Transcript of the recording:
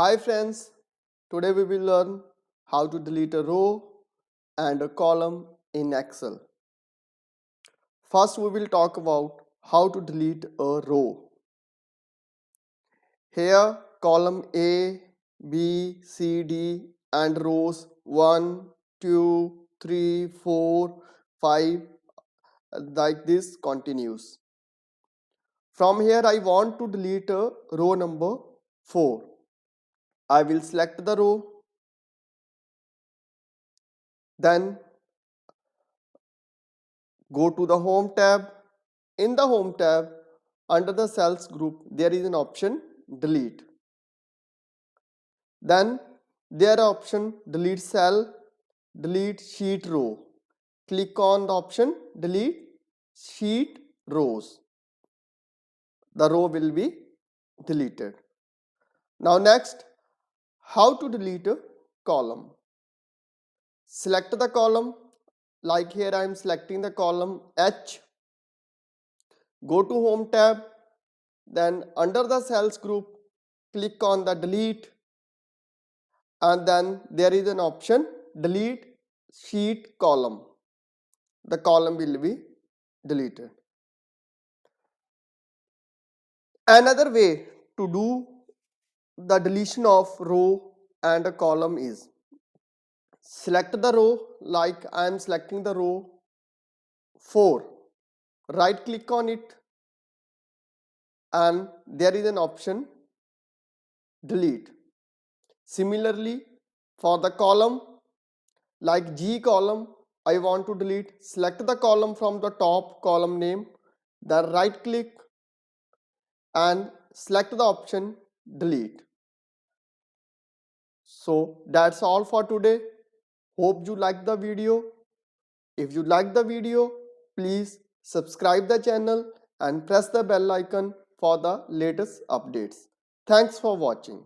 Hi friends, today we will learn how to delete a row and a column in Excel. First we will talk about how to delete a row. Here column A, B, C, D and rows 1, 2, 3, 4, 5 like this continues. From here I want to delete a row number 4. I will select the row, then go to the home tab. In the home tab, under the cells group, there is an option delete. Then there are option delete cell, delete sheet row. Click on the option delete sheet rows. The row will be deleted. Now next, how to delete a column. Select the column, like here I am selecting the column H. Go to home tab, then under the cells group, click on the delete, and then there is an option delete sheet column. The column will be deleted. Another way to do the deletion of row and a column is select the row, like I am selecting the row 4. Right click on it and there is an option delete. Similarly, for the column, like G column, I want to delete. Select the column from the top column name, then right click and select the option delete. So that's all for today. Hope you like the video. If you like the video, please subscribe the channel and press the bell icon for the latest updates. Thanks for watching.